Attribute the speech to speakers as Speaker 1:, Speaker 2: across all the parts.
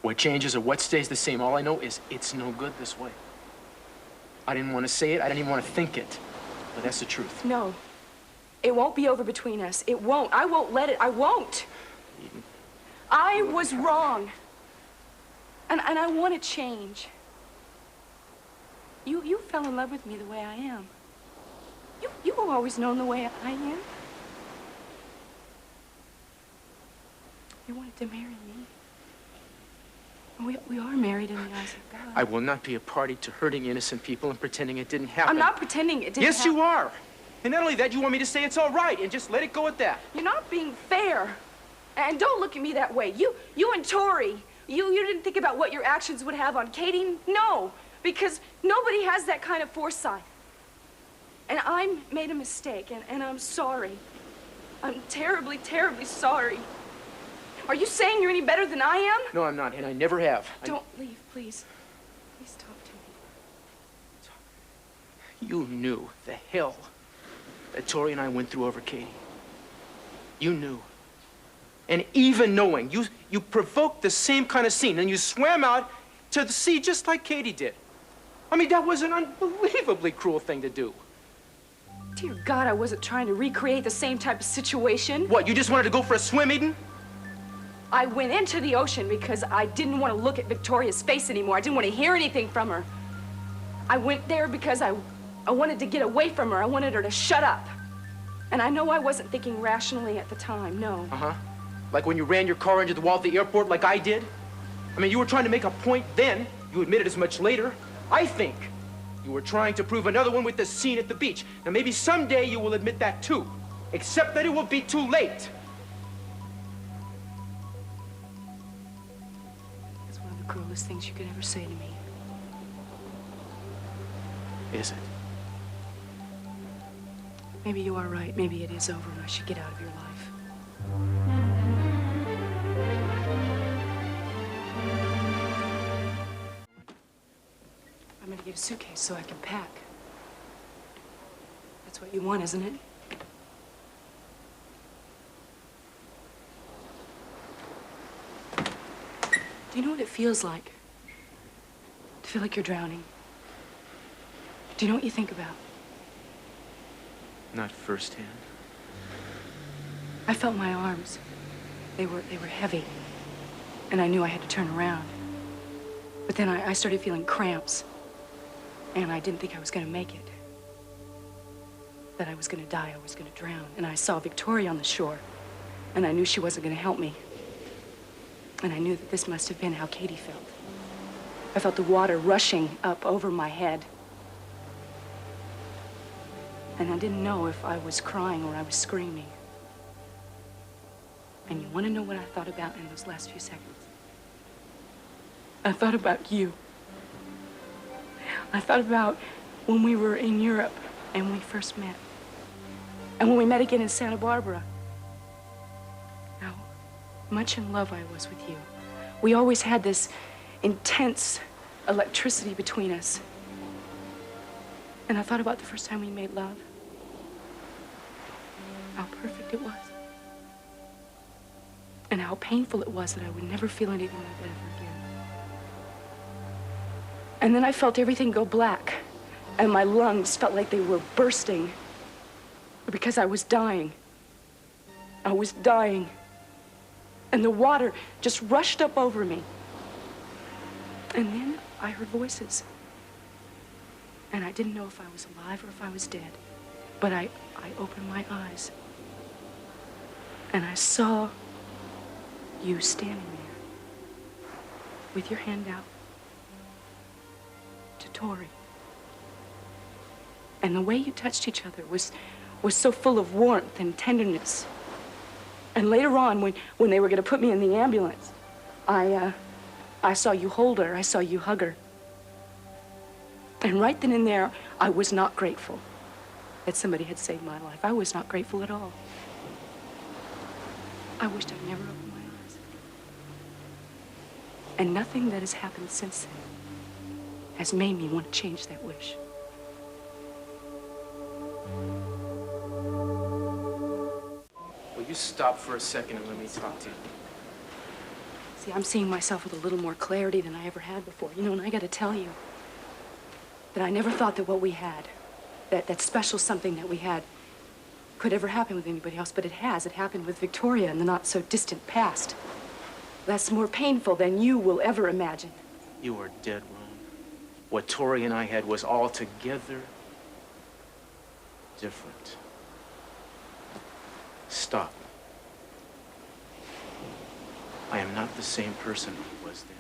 Speaker 1: what changes or what stays the same. All I know is it's no good this way. I didn't want to say it. I didn't even want to think it. But that's the truth.
Speaker 2: No. It won't be over between us. It won't. I won't let it. I won't.
Speaker 1: Eden.
Speaker 2: I was wrong. And I want to change. You fell in love with me the way I am. You've always known the way I am. You wanted to marry me. We are married in the eyes of God.
Speaker 1: I will not be a party to hurting innocent people and pretending it didn't happen.
Speaker 2: I'm not pretending it didn't happen.
Speaker 1: Yes, you are. And not only that, you want me to say it's all right and just let it go at that.
Speaker 2: You're not being fair. And don't look at me that way. You and Tori, you didn't think about what your actions would have on Katie. No, because nobody has that kind of foresight. And I made a mistake, and I'm sorry. I'm terribly, terribly sorry. Are you saying you're any better than I am?
Speaker 1: No, I'm not, and I never have.
Speaker 2: Don't leave, please. Please talk to me.
Speaker 1: You knew the hell that Tori and I went through over Katie. You knew. And even knowing, you provoked the same kind of scene, and you swam out to the sea just like Katie did. I mean, that was an unbelievably cruel thing to do.
Speaker 2: Dear God, I wasn't trying to recreate the same type of situation.
Speaker 1: What, you just wanted to go for a swim, Eden?
Speaker 2: I went into the ocean because I didn't want to look at Victoria's face anymore. I didn't want to hear anything from her. I went there because I wanted to get away from her. I wanted her to shut up. And I know I wasn't thinking rationally at the time, no.
Speaker 1: Uh-huh. Like when you ran your car into the wall at the airport like I did? I mean, you were trying to make a point then. You admitted as much later. I think you were trying to prove another one with the scene at the beach. Now, maybe someday you will admit that too. Except that it will be too late.
Speaker 2: That's one of the cruelest things you could ever say to me.
Speaker 1: Is it?
Speaker 2: Maybe you are right. Maybe it is over and I should get out of your life. I'm gonna get a suitcase so I can pack. That's what you want, isn't it? Do you know what it feels like? To feel like you're drowning? Do you know what you think about?
Speaker 1: Not firsthand.
Speaker 2: I felt my arms. They were heavy. And I knew I had to turn around. But then I started feeling cramps. And I didn't think I was going to make it. That I was going to die, I was going to drown. And I saw Victoria on the shore. And I knew she wasn't going to help me. And I knew that this must have been how Katie felt. I felt the water rushing up over my head. And I didn't know if I was crying or I was screaming. And you want to know what I thought about in those last few seconds? I thought about you. I thought about when we were in Europe and we first met. And when we met again in Santa Barbara. How much in love I was with you. We always had this intense electricity between us. And I thought about the first time we made love. How perfect it was. And how painful it was that I would never feel anything like that ever again. And then I felt everything go black, and my lungs felt like they were bursting because I was dying. I was dying. And the water just rushed up over me. And then I heard voices. And I didn't know if I was alive or if I was dead. But I opened my eyes. And I saw you standing there with your hand out to Tori. And the way you touched each other was so full of warmth and tenderness. And later on, when they were going to put me in the ambulance, I saw you hold her. I saw you hug her. And right then and there, I was not grateful that somebody had saved my life. I was not grateful at all. I wished I'd never opened my eyes. And nothing that has happened since then has made me want to change that wish.
Speaker 1: Will you stop for a second and let me talk to you?
Speaker 2: See, I'm seeing myself with a little more clarity than I ever had before. You know, and I gotta tell you that I never thought that what we had, that special something that we had, could ever happen with anybody else, but it has. It happened with Victoria in the not-so-distant past. That's more painful than you will ever imagine.
Speaker 1: You are dead wrong. What Tori and I had was altogether different. Stop. I am not the same person I was then.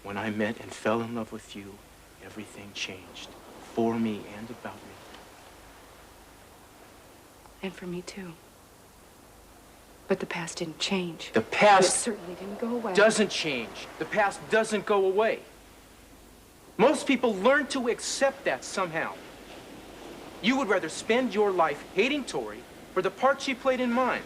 Speaker 1: When I met and fell in love with you, everything changed. For me and about me.
Speaker 2: And for me, too. But the past didn't change.
Speaker 1: The past
Speaker 2: it certainly didn't go away.
Speaker 1: Doesn't change. The past doesn't go away. Most people learn to accept that somehow. You would rather spend your life hating Tori for the part she played in mine.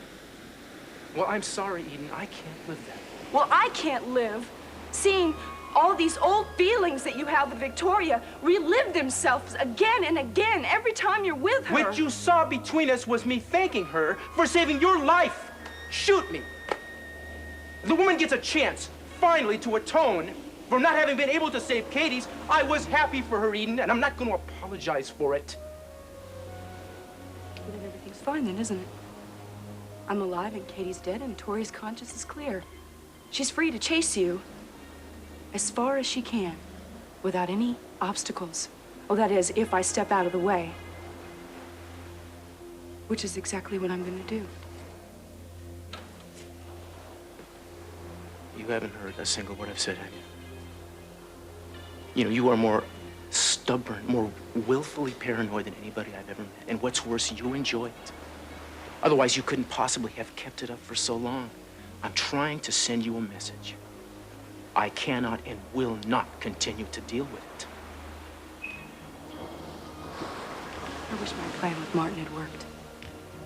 Speaker 1: Well, I'm sorry, Eden. I can't live that.
Speaker 2: Well, I can't live seeing all these old feelings that you have with Victoria relive themselves again and again every time you're with her.
Speaker 1: What you saw between us was me thanking her for saving your life. Shoot me. The woman gets a chance, finally, to atone for not having been able to save Katie's. I was happy for her, Eden, and I'm not going to apologize for it.
Speaker 2: Well, then everything's fine then, isn't it? I'm alive and Katie's dead and Tori's conscience is clear. She's free to chase you as far as she can without any obstacles. Oh, that is, if I step out of the way. Which is exactly what I'm going to do.
Speaker 1: You haven't heard a single word I've said, have you? You know, you are more stubborn, more willfully paranoid than anybody I've ever met. And what's worse, you enjoy it. Otherwise, you couldn't possibly have kept it up for so long. I'm trying to send you a message. I cannot and will not continue to deal with it.
Speaker 2: I wish my plan with Martin had worked.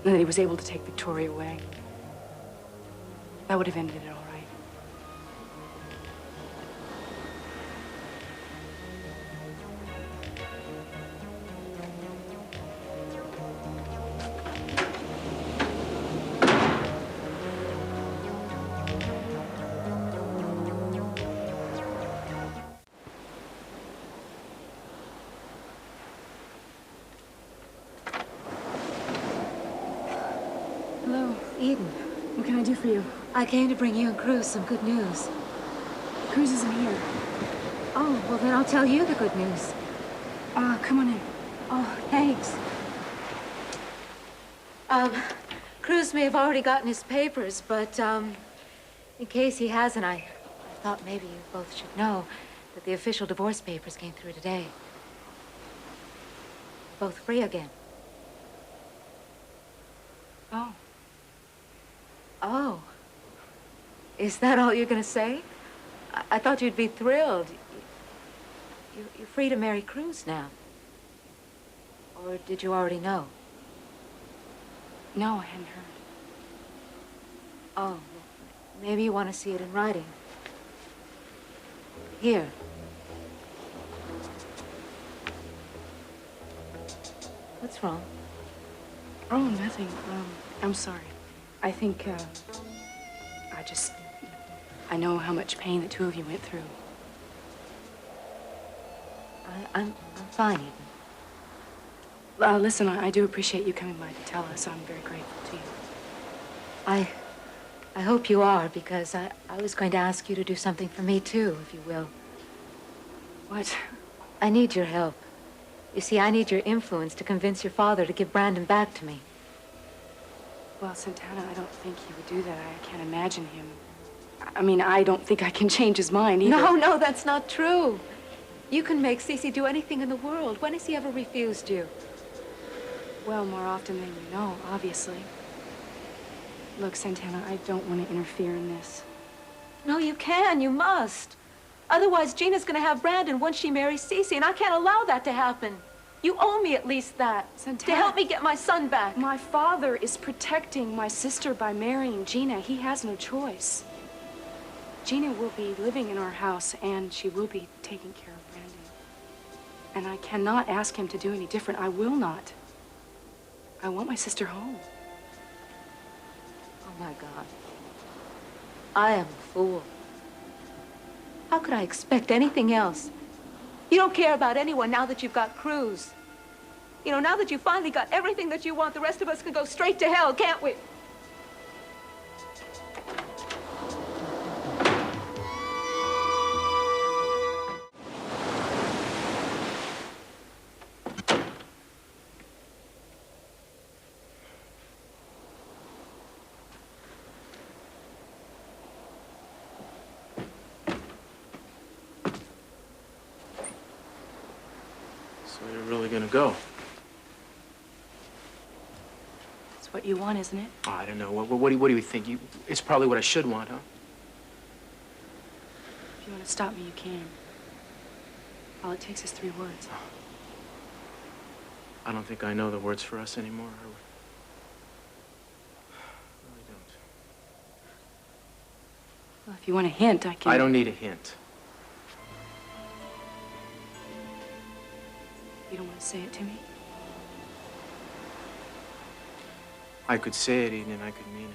Speaker 2: And that he was able to take Victoria away. That would have ended it all right. Hello.
Speaker 3: Eden,
Speaker 2: What can I do for you?
Speaker 3: I came to bring you and Cruz some good news.
Speaker 2: Cruz isn't here.
Speaker 3: Oh, well then I'll tell you the good news.
Speaker 2: Come on in.
Speaker 3: Oh, thanks. Cruz may have already gotten his papers, but, in case he hasn't, I thought maybe you both should know that the official divorce papers came through today. Both free again.
Speaker 2: Oh.
Speaker 3: Oh. Is that all you're gonna say? I thought you'd be thrilled. You're free to marry Cruz now. Or did you already know?
Speaker 2: No, I hadn't heard.
Speaker 3: Oh, well, maybe you want to see it in writing. Here. What's wrong?
Speaker 2: Oh, nothing. I'm sorry. I think, I know how much pain the two of you went through.
Speaker 3: I'm fine, Eden.
Speaker 2: Listen, I do appreciate you coming by to tell us. I'm very grateful to you.
Speaker 3: I hope you are, because I was going to ask you to do something for me, too, if you will.
Speaker 2: What?
Speaker 3: I need your help. You see, I need your influence to convince your father to give Brandon back to me.
Speaker 2: Well, Santana, I don't think he would do that. I can't imagine him. I mean, I don't think I can change his mind either.
Speaker 3: No, that's not true. You can make Cece do anything in the world. When has he ever refused you?
Speaker 2: Well, more often than you know, obviously. Look, Santana, I don't want to interfere in this.
Speaker 3: No, you can. You must. Otherwise, Gina's going to have Brandon once she marries Cece, and I can't allow that to happen. You owe me at least that.
Speaker 2: Santana,
Speaker 3: to help me get my son back.
Speaker 2: My father is protecting my sister by marrying Gina. He has no choice. Gina will be living in our house, and she will be taking care of Brandon. And I cannot ask him to do any different. I will not. I want my sister home.
Speaker 3: Oh, my God. I am a fool. How could I expect anything else? You don't care about anyone now that you've got Cruz. You know, now that you finally got everything that you want, the rest of us can go straight to hell, can't we?
Speaker 1: So you're really gonna go?
Speaker 2: It's what you want, isn't it?
Speaker 1: Oh, I don't know. What do you think? It's probably what I should want, huh?
Speaker 2: If you want to stop me, you can. All it takes is 3 words.
Speaker 1: I don't think I know the words for us anymore. I really don't.
Speaker 2: Well, if you want a hint, I can...
Speaker 1: I don't need a hint.
Speaker 2: You don't want to say it to me?
Speaker 1: I could say it, Eden, and I could mean it.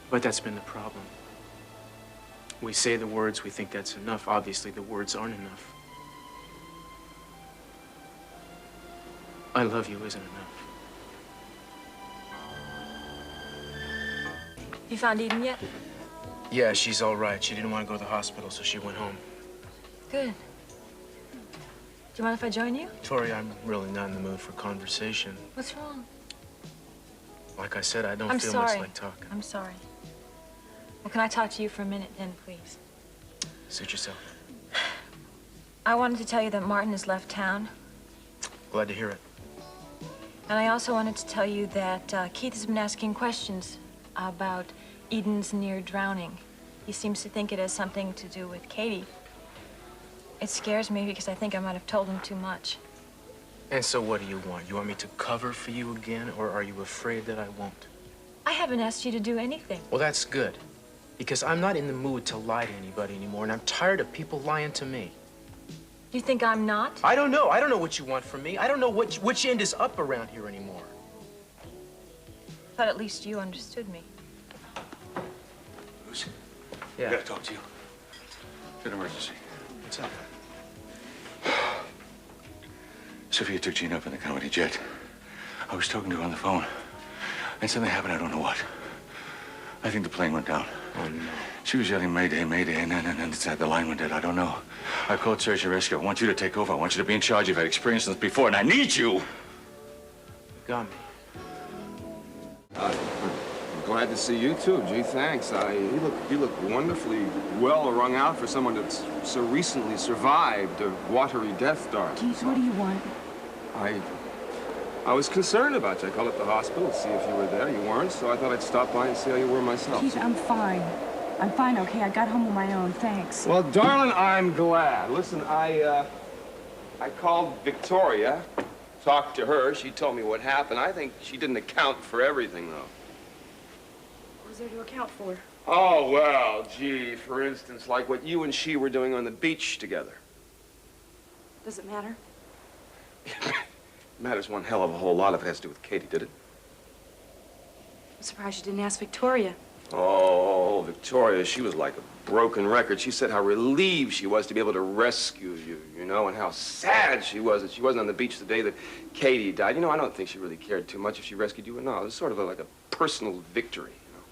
Speaker 1: But that's been the problem. We say the words, we think that's enough. Obviously, the words aren't enough. I love you isn't enough.
Speaker 4: You found Eden yet?
Speaker 1: Yeah, she's all right. She didn't want to go to the hospital, so she went home.
Speaker 4: Good. Do you mind if I join you?
Speaker 1: Tori, I'm really not in the mood for conversation.
Speaker 4: What's wrong?
Speaker 1: Like I said, I don't
Speaker 4: I'm
Speaker 1: feel
Speaker 4: sorry.
Speaker 1: much like talking.
Speaker 4: I'm sorry. Well, can I talk to you for a minute then, please?
Speaker 1: Suit yourself.
Speaker 4: I wanted to tell you that Martin has left town.
Speaker 1: Glad to hear it.
Speaker 4: And I also wanted to tell you that Keith has been asking questions about Eden's near drowning. He seems to think it has something to do with Katie. It scares me because I think I might have told him too much.
Speaker 1: And so what do you want? You want me to cover for you again, or are you afraid that I won't?
Speaker 4: I haven't asked you to do anything.
Speaker 1: Well, that's good. Because I'm not in the mood to lie to anybody anymore, and I'm tired of people lying to me.
Speaker 4: You think I'm not?
Speaker 1: I don't know. I don't know what you want from me. I don't know which end is up around here anymore.
Speaker 4: Thought at least you understood me.
Speaker 5: Cruz?
Speaker 1: Yeah.
Speaker 5: I gotta talk to you. It's an emergency.
Speaker 1: What's up?
Speaker 5: Sophia took Gene up in the company jet. I was talking to her on the phone, and something happened. I don't know what. I think the plane went down.
Speaker 1: Oh, no.
Speaker 5: She was yelling, Mayday, Mayday, and then the line went dead. I don't know. I called search and rescue. I want you to take over. I want you to be in charge. You've had experience this before, and I need you.
Speaker 1: You got me.
Speaker 6: I'm glad to see you too. Gee, thanks. You look wonderfully well wrung out for someone that's so recently survived a watery death, darling.
Speaker 2: Keith, what do you want?
Speaker 6: I was concerned about you. I called up the hospital to see if you were there. You weren't, so I thought I'd stop by and see how you were myself.
Speaker 2: Keith, I'm fine. I'm fine, okay? I got home on my own, thanks.
Speaker 6: Well, darling, I'm glad. Listen, I called Victoria, talked to her. She told me what happened. I think she didn't account for everything, though.
Speaker 2: What was there to account for?
Speaker 6: Oh, well, gee, for instance, like what you and she were doing on the beach together.
Speaker 2: Does it matter?
Speaker 6: Matters one hell of a whole lot if it has to do with Katie, did it?
Speaker 2: I'm surprised you didn't ask Victoria.
Speaker 6: Oh, Victoria, she was like a broken record. She said how relieved she was to be able to rescue you, you know, and how sad she was that she wasn't on the beach the day that Katie died. You know, I don't think she really cared too much if she rescued you or not. It was sort of like a personal victory, you know.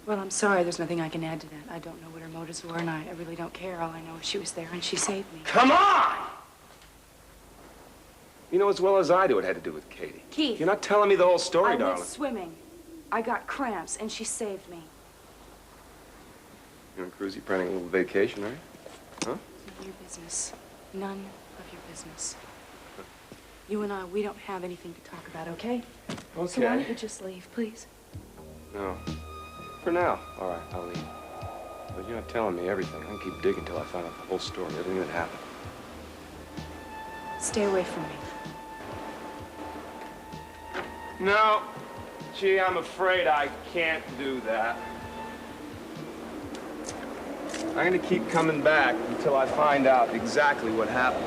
Speaker 2: Well, I'm sorry. There's nothing I can add to that. I don't know what her motives were, and I really don't care. All I know is she was there, and she saved me.
Speaker 6: Come on! You know as well as I do it had to do with Katie.
Speaker 2: Keith.
Speaker 6: You're not telling me the whole story,
Speaker 2: I
Speaker 6: darling.
Speaker 2: went swimming. I got cramps, and she saved me.
Speaker 6: You and Cruz, you planning a little vacation, right? Huh?
Speaker 2: None of your business. None of your business. You and I, we don't have anything to talk about, okay?
Speaker 6: Okay.
Speaker 2: So why don't you just leave, please?
Speaker 6: No. For now. All right, I'll leave. But you're not telling me everything. I can keep digging till I find out the whole story, everything that happened.
Speaker 2: Stay away from me.
Speaker 6: No. Gee, I'm afraid I can't do that. I'm gonna keep coming back until I find out exactly what happened.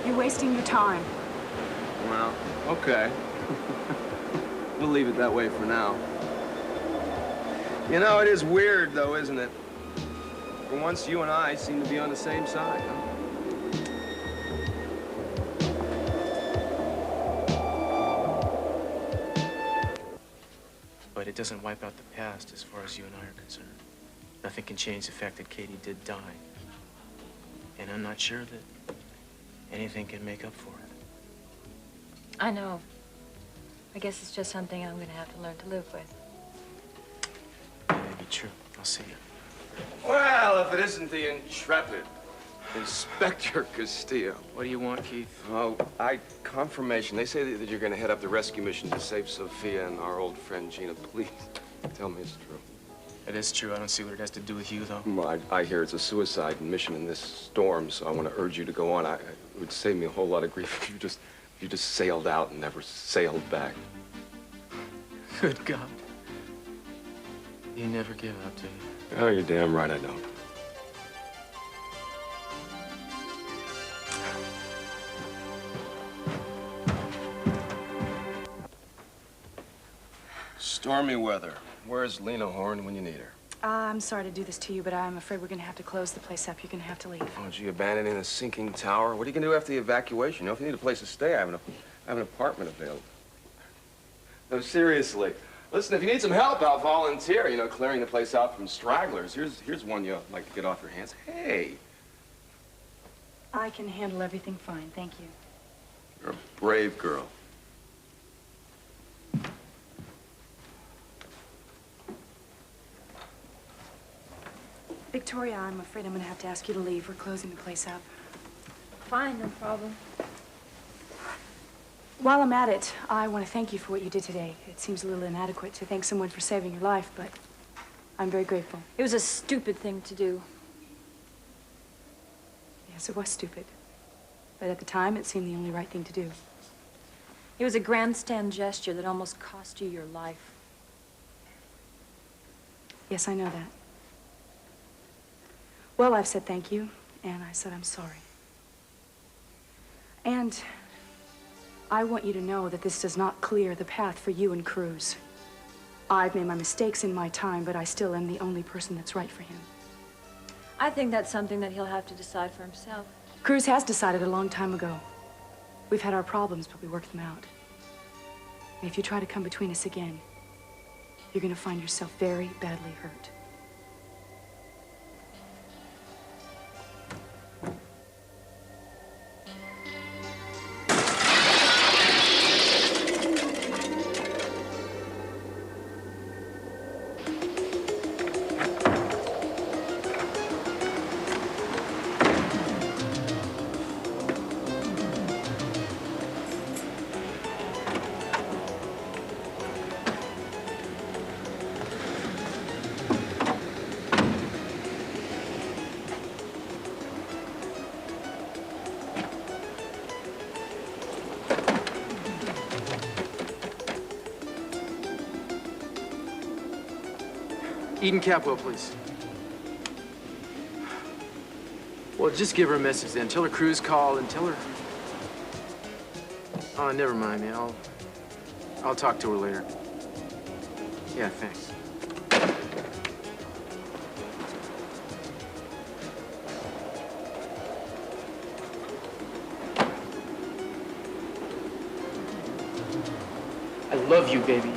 Speaker 2: You're wasting your time.
Speaker 6: Well, okay. We'll leave it that way for now. You know, it is weird, though, isn't it? For once, you and I seem to be on the same side, huh?
Speaker 1: But it doesn't wipe out the past as far as you and I are concerned. Nothing can change the fact that Katie did die. And I'm not sure that anything can make up for it.
Speaker 4: I know. I guess it's just something I'm gonna have to learn to live with.
Speaker 1: That may be true. I'll see you.
Speaker 6: Well, if it isn't the intrepid Inspector Castillo.
Speaker 1: What do you want, Keith?
Speaker 6: Oh, confirmation. They say that you're going to head up the rescue mission to save Sophia and our old friend Gina. Please, tell me it's true.
Speaker 1: It is true. I don't see what it has to do with you, though.
Speaker 6: Well, I hear it's a suicide mission in this storm, so I want to urge you to go on. It would save me a whole lot of grief if you just sailed out and never sailed back.
Speaker 1: Good God. You never give up, do you?
Speaker 6: Oh, you're damn right I don't. Stormy weather. Where's Lena Horn when you need her?
Speaker 2: I'm sorry to do this to you, but I'm afraid we're going to have to close the place up. You're going to have to leave.
Speaker 6: Oh, gee, abandoning a sinking tower? What are you going to do after the evacuation? You know, if you need a place to stay, I have an apartment available. No, seriously. Listen, if you need some help, I'll volunteer, you know, clearing the place out from stragglers. Here's one you'd like to get off your hands. Hey.
Speaker 2: I can handle everything fine, thank you.
Speaker 6: You're a brave girl.
Speaker 2: Victoria, I'm afraid I'm going to have to ask you to leave. We're closing the place up.
Speaker 4: Fine, no problem.
Speaker 2: While I'm at it, I want to thank you for what you did today. It seems a little inadequate to thank someone for saving your life, but I'm very grateful.
Speaker 4: It was a stupid thing to do.
Speaker 2: Yes, it was stupid. But at the time, it seemed the only right thing to do.
Speaker 4: It was a grandstand gesture that almost cost you your life.
Speaker 2: Yes, I know that. Well, I've said thank you, and I said I'm sorry. And I want you to know that this does not clear the path for you and Cruz. I've made my mistakes in my time, but I still am the only person that's right for him.
Speaker 4: I think that's something that he'll have to decide for himself.
Speaker 2: Cruz has decided a long time ago. We've had our problems, but we worked them out. And if you try to come between us again, you're going to find yourself very badly hurt.
Speaker 1: Eden Capwell, please. Well, just give her a message then. Tell her Cruz called and tell her... Oh, never mind, man. I'll talk to her later. Yeah, thanks. I love you, baby.